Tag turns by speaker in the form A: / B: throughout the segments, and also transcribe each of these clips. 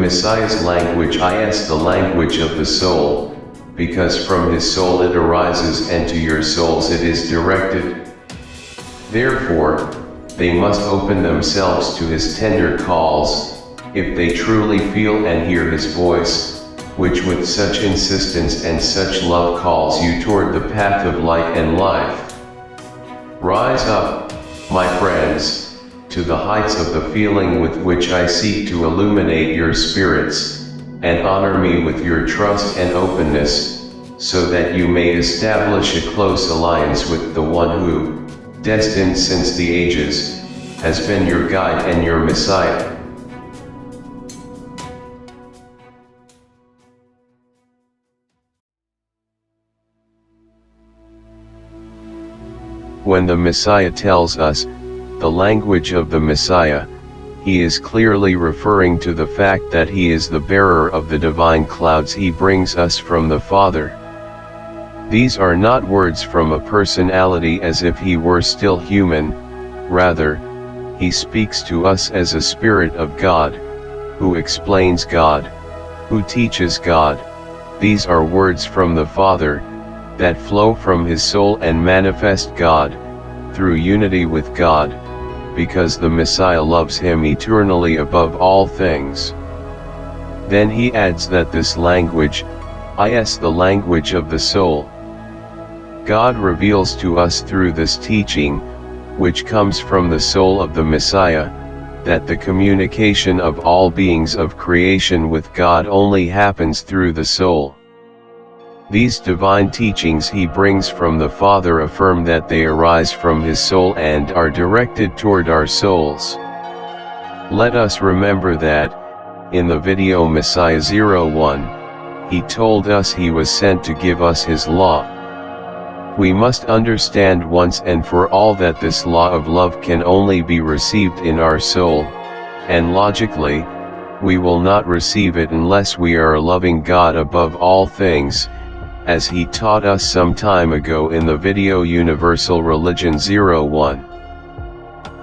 A: Messiah's language is the language of the soul, because from his soul it arises and to your souls it is directed. Therefore, they must open themselves to his tender calls, if they truly feel and hear his voice, which with such insistence and such love calls you toward the path of light and life. Rise up, my friends, to the heights of the feeling with which I seek to illuminate your spirits, and honor me with your trust and openness, so that you may establish a close alliance with the one who, destined since the ages, has been your guide and your Messiah. When the Messiah tells us, the language of the Messiah, he is clearly referring to the fact that he is the bearer of the divine clouds he brings us from the Father. These are not words from a personality as if he were still human, rather, he speaks to us as a Spirit of God, who explains God, who teaches God. These are words from the Father, that flow from his soul and manifest God, through unity with God, because the Messiah loves him eternally above all things. Then he adds that this language is the language of the soul. God reveals to us through this teaching, which comes from the soul of the Messiah, that the communication of all beings of creation with God only happens through the soul. These divine teachings he brings from the Father affirm that they arise from his soul and are directed toward our souls. Let us remember that, in the video Messiah 01, he told us he was sent to give us his law. We must understand once and for all that this law of love can only be received in our soul, and logically, we will not receive it unless we are loving God above all things, as he taught us some time ago in the video Universal Religion 01.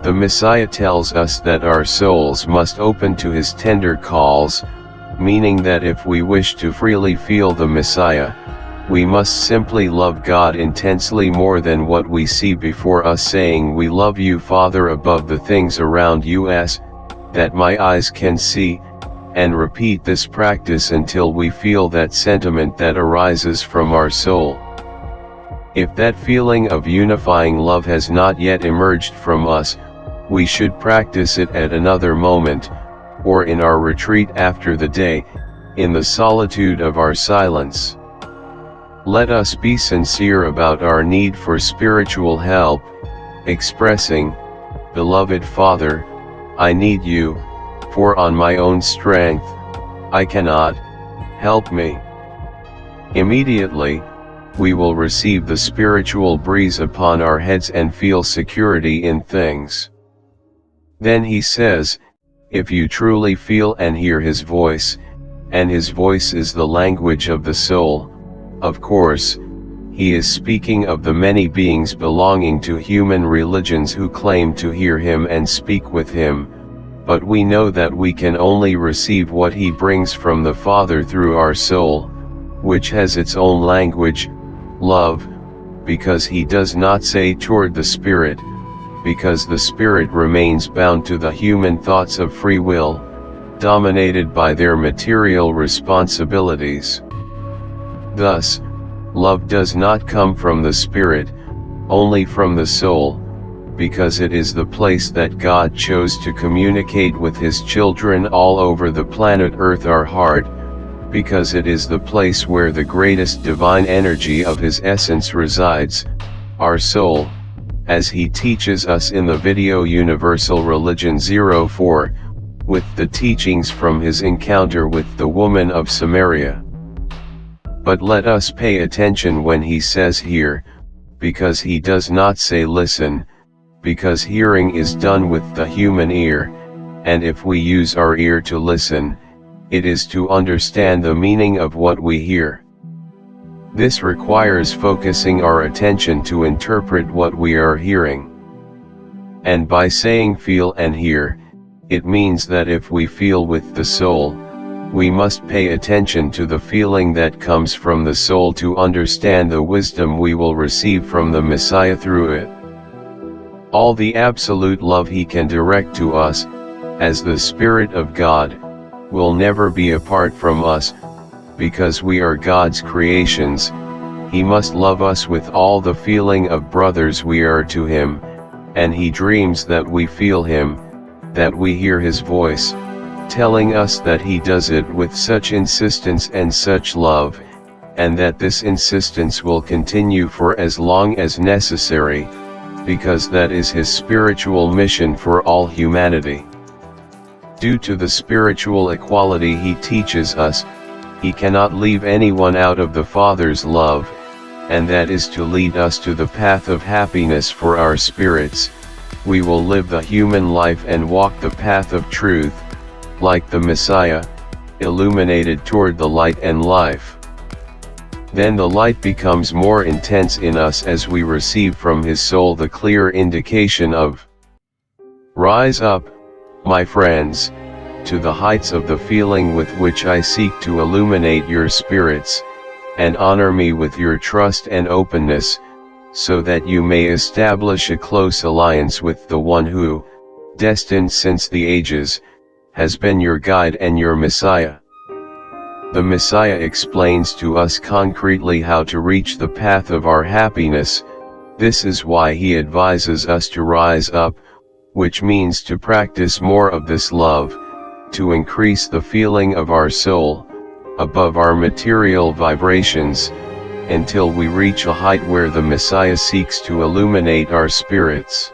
A: The Messiah tells us that our souls must open to his tender calls, meaning that if we wish to freely feel the Messiah, we must simply love God intensely more than what we see before us, saying, "We love you, Father, above the things around us, that my eyes can see," and repeat this practice until we feel that sentiment that arises from our soul. If that feeling of unifying love has not yet emerged from us, we should practice it at another moment, or in our retreat after the day, in the solitude of our silence. Let us be sincere about our need for spiritual help, expressing, "Beloved Father, I need you, for on my own strength, I cannot, help me." Immediately, we will receive the spiritual breeze upon our heads and feel security in things. Then he says, if you truly feel and hear his voice, and his voice is the language of the soul, of course, he is speaking of the many beings belonging to human religions who claim to hear him and speak with him, but we know that we can only receive what he brings from the Father through our soul, which has its own language, love, because he does not say toward the Spirit, because the Spirit remains bound to the human thoughts of free will, dominated by their material responsibilities. Thus, love does not come from the Spirit, only from the soul, because it is the place that God chose to communicate with his children all over the planet Earth, our heart, because it is the place where the greatest divine energy of his essence resides, our soul, as he teaches us in the video Universal Religion 04, with the teachings from his encounter with the woman of Samaria. But let us pay attention when he says here, because he does not say listen, because hearing is done with the human ear, and if we use our ear to listen, it is to understand the meaning of what we hear. This requires focusing our attention to interpret what we are hearing. And by saying feel and hear, it means that if we feel with the soul, We must pay attention to the feeling that comes from the soul to understand the wisdom we will receive from the Messiah through it. All the absolute love he can direct to us, as the Spirit of God, will never be apart from us, because we are God's creations. He must love us with all the feeling of brothers we are to him, and he dreams that we feel him, that we hear his voice, telling us that he does it with such insistence and such love, and that this insistence will continue for as long as necessary, because that is his spiritual mission for all humanity. Due to the spiritual equality he teaches us, he cannot leave anyone out of the Father's love, and that is to lead us to the path of happiness for our spirits. We will live the human life and walk the path of truth, like the Messiah, illuminated toward the light and life. Then the light becomes more intense in us as we receive from his soul the clear indication of "Rise up, my friends, to the heights of the feeling with which I seek to illuminate your spirits, and honor me with your trust and openness, so that you may establish a close alliance with the one who, destined since the ages, has been your guide and your Messiah." The Messiah explains to us concretely how to reach the path of our happiness. This is why he advises us to rise up, which means to practice more of this love, to increase the feeling of our soul, above our material vibrations, until we reach a height where the Messiah seeks to illuminate our spirits.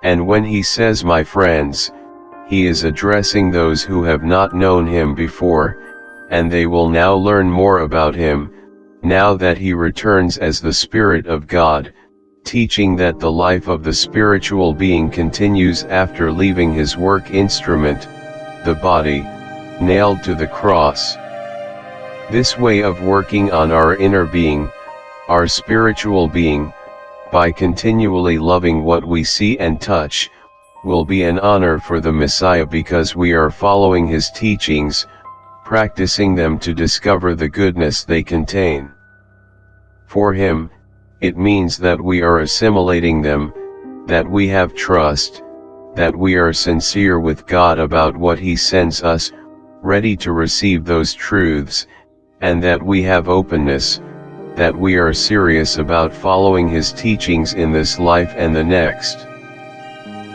A: And when he says "my friends," he is addressing those who have not known him before, and they will now learn more about him, now that he returns as the Spirit of God, teaching that the life of the spiritual being continues after leaving his work instrument, the body, nailed to the cross. This way of working on our inner being, our spiritual being, by continually loving what we see and touch, will be an honor for the Messiah, because we are following his teachings, practicing them to discover the goodness they contain. For him, it means that we are assimilating them, that we have trust, that we are sincere with God about what he sends us, ready to receive those truths, and that we have openness, that we are serious about following his teachings in this life and the next.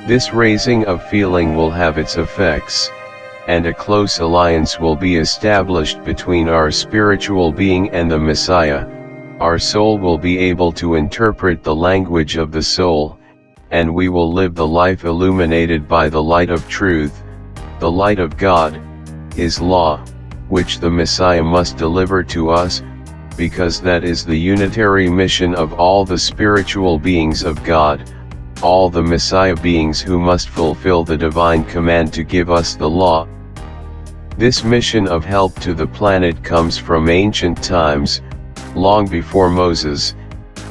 A: This raising of feeling will have its effects, and a close alliance will be established between our spiritual being and the Messiah. Our soul will be able to interpret the language of the soul, and we will live the life illuminated by the light of truth, the light of God, his law, which the Messiah must deliver to us, because that is the unitary mission of all the spiritual beings of God, all the Messiah beings who must fulfill the divine command to give us the law. This mission of help to the planet comes from ancient times, long before Moses,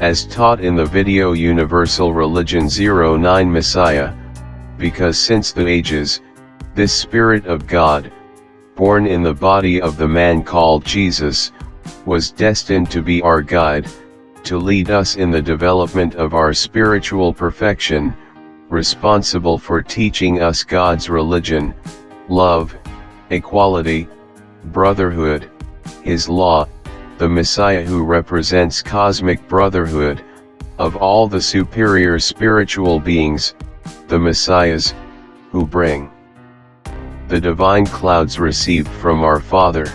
A: as taught in the video Universal Religion 09 Messiah, because since the ages, this Spirit of God, born in the body of the man called Jesus, was destined to be our guide, to lead us in the development of our spiritual perfection, responsible for teaching us God's religion, love, equality, brotherhood, his law, the Messiah who represents cosmic brotherhood, of all the superior spiritual beings, the Messiahs, who bring the divine clouds received from our Father.